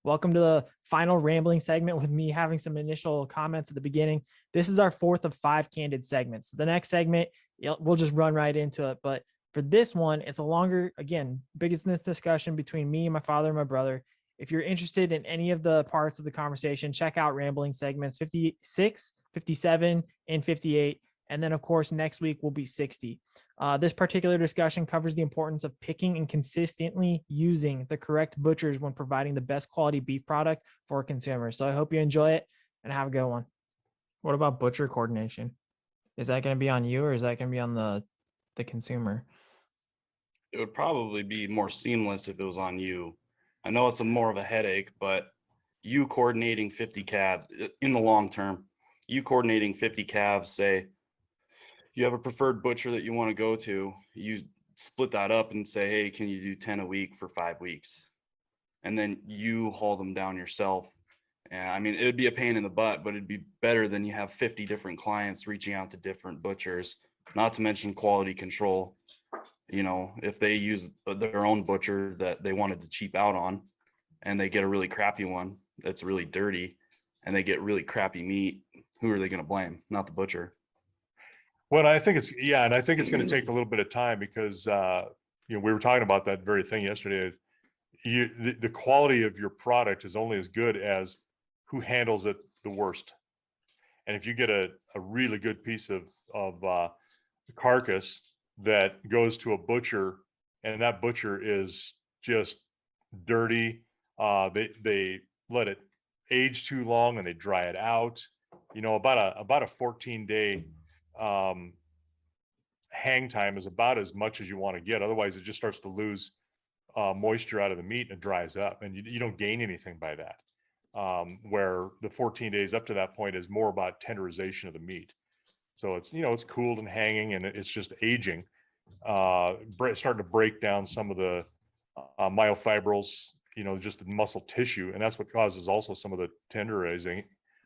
Welcome to the final rambling segment with me having some initial comments at the beginning. This is our fourth of 5 candid segments. The next segment, we'll just run right into it. But for this one, it's a longer, again, business discussion between me, my father, and my brother. If you're interested in any of the parts of the conversation, check out rambling segments 56, 57, and 58. And then, of course, next week will be 60. This particular discussion covers the importance of picking and consistently using the correct butchers when providing the best quality beef product for consumers. So I hope you enjoy it and have a good one. What about butcher coordination? Is that going to be on you or is that going to be on the consumer? It would probably be more seamless if it was on you. I know it's more of a headache, but you coordinating 50 calves in the long term, you coordinating 50 calves, say you have a preferred butcher that you want to go to, you split that up and say, hey, can you do 10 a week for 5 weeks? And then you haul them down yourself. And I mean, it would be a pain in the butt, but it'd be better than you have 50 different clients reaching out to different butchers, not to mention quality control. You know, if they use their own butcher that they wanted to cheap out on and they get a really crappy one that's really dirty and they get really crappy meat, who are they going to blame? Not the butcher. Well, I think it's going to take a little bit of time because we were talking about that very thing yesterday. The quality of your product is only as good as who handles it the worst. And if you get a really good piece of carcass that goes to a butcher and that butcher is just dirty, they let it age too long and they dry it out. You know, about a 14-day hang time is about as much as you want to get. Otherwise, it just starts to lose moisture out of the meat and it dries up, and you don't gain anything by that. Where the 14 days up to that point is more about tenderization of the meat. So it's it's cooled and hanging, and it's just aging, starting to break down some of the myofibrils, just the muscle tissue, and that's what causes also some of the tenderizing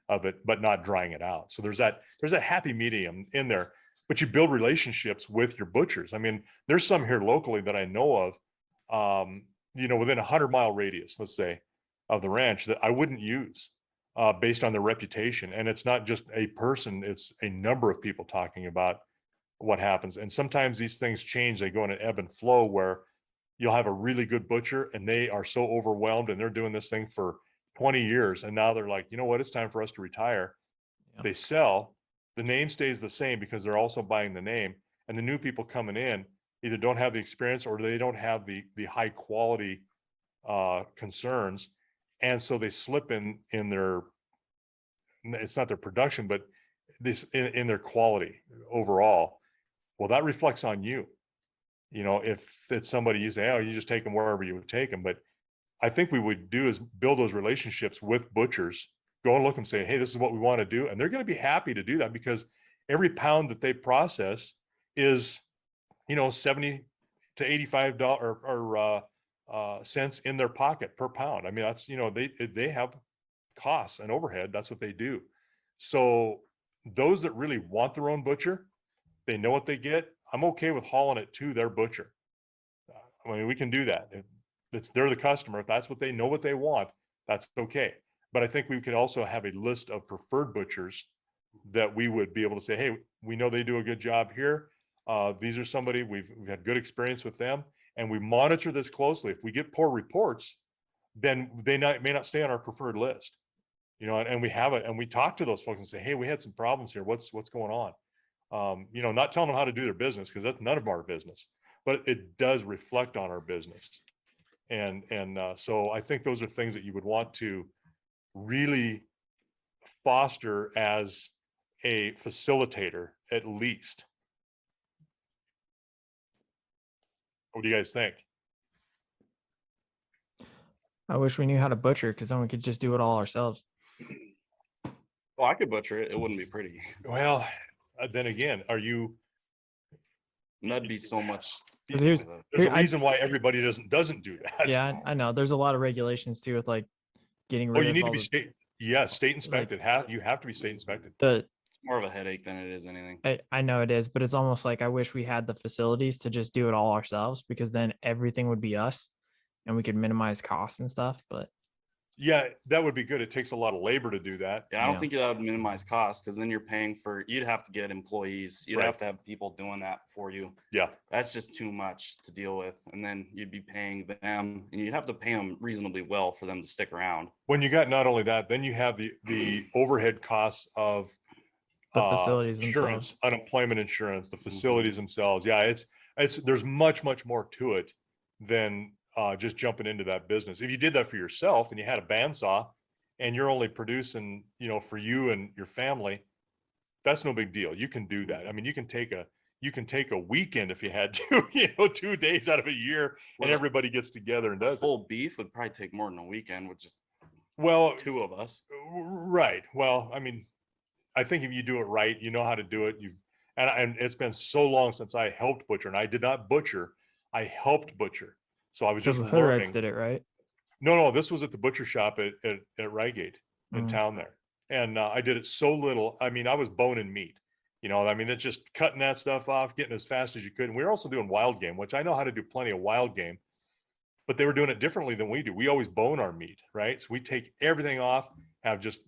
of it, but not drying it out. So there's that happy medium in there. But you build relationships with your butchers. I mean, there's some here locally that I know of, within a 100-mile radius, let's say, of the ranch that I wouldn't use based on their reputation. And it's not just a person, it's a number of people talking about what happens. And sometimes these things change. They go in an ebb and flow where you'll have a really good butcher and they are so overwhelmed and they're doing this thing for 20 years. And now they're like, you know what, it's time for us to retire. Yeah. They sell, the name stays the same because they're also buying the name. And the new people coming in either don't have the experience or they don't have the high quality concerns. And so they slip in their, it's not their production, but this in their quality overall. Well, that reflects on you. If it's somebody you say, oh, you just take them wherever you would take them. But I think we would do is build those relationships with butchers, go and look and say, hey, this is what we want to do. And they're going to be happy to do that because every pound that they process is, 70 to $85 or cents in their pocket per pound. I mean, that's, they have costs and overhead. That's what they do. So those that really want their own butcher, they know what they get. I'm okay with hauling it to their butcher. I mean, we can do that. They're the customer. If that's what they know what they want, that's okay. But I think we could also have a list of preferred butchers that we would be able to say, hey, we know they do a good job here. These are somebody we've had good experience with them, and we monitor this closely. If we get poor reports, then they may not stay on our preferred list. And we have it, and we talk to those folks and say, hey, we had some problems here. What's going on? Not telling them how to do their business because that's none of our business, but it does reflect on our business. And so I think those are things that you would want to really foster as a facilitator, at least. What do you guys think? I wish we knew how to butcher because then we could just do it all ourselves. Well, I could butcher it. It wouldn't be pretty. Well, then again, that'd be so much. There's a reason why everybody doesn't do that. Yeah, I know. There's a lot of regulations too with like getting rid of. You need to be state inspected. You have to be state inspected. It's more of a headache than it is anything. I know it is, but it's almost like I wish we had the facilities to just do it all ourselves because then everything would be us and we could minimize costs and stuff. But Yeah, that would be good. It takes a lot of labor to do that. Yeah, I don't Yeah. think that would minimize costs because then you're paying for, you'd have to get employees. You'd Right. have to have people doing that for you. Yeah. That's just too much to deal with. And then you'd be paying them and you'd have to pay them reasonably well for them to stick around. When you got not only that, then you have the overhead costs of The facilities insurance, themselves. unemployment insurance, the facilities themselves. Yeah, it's there's much more to it than just jumping into that business. If you did that for yourself and you had a bandsaw and you're only producing, you know, for you and your family, that's no big deal. You can do that. I mean, you can take a weekend if you had to, you know, 2 days out of a year, and Well, everybody gets together and does it. Full beef would probably take more than a weekend with just Well, 2 of us. right. Well, I mean, I think if you do it right, you know how to do it. And it's been so long since I helped butcher, and I did not butcher. I helped butcher. So I was Because just the Hoodrites learning. did it, right? No, this was at the butcher shop at Rygate in Mm. town there. And I did it so little. I mean, I was boning meat, you know, I mean, it's just cutting that stuff off, getting as fast as you could. And we were also doing wild game, which I know how to do plenty of wild game, but they were doing it differently than we do. We always bone our meat, right? So we take everything off, have just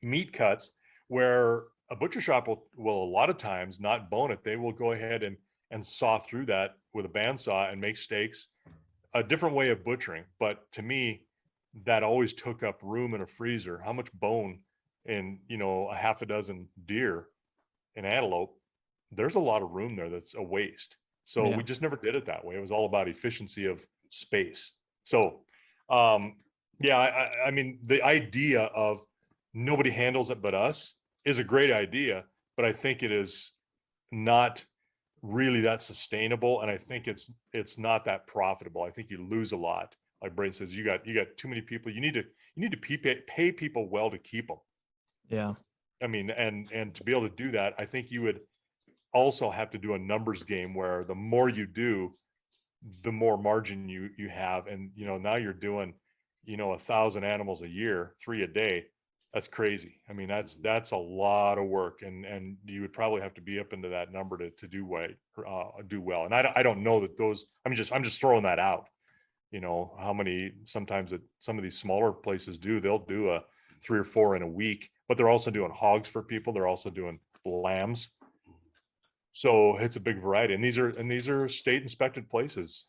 meat cuts, where a butcher shop will a lot of times not bone it. They will go ahead and saw through that with a bandsaw and make steaks. A different way of butchering, but to me, that always took up room in a freezer. How much bone in, you know, a half a dozen deer and antelope? There's a lot of room there that's a waste. So Yeah. we just never did it that way. It was all about efficiency of space. So, yeah, I mean, the idea of nobody handles it but us is a great idea, but I think it is not really that sustainable, and I think it's not that profitable. I think you lose a lot. Like Braden says, you got too many people. You need to pay people well to keep them. Yeah. I mean, and to be able to do that, I think you would also have to do a numbers game where the more you do, the more margin you have. And you know, now you're doing, you know, 1,000 animals a year, 3 a day. That's crazy. I mean, that's a lot of work, and you would probably have to be up into that number to do well. And I don't know that those. I'm just throwing that out. You know how many sometimes that some of these smaller places do. They'll do a 3 or 4 in a week, but they're also doing hogs for people. They're also doing lambs. So it's a big variety, and these are state inspected places.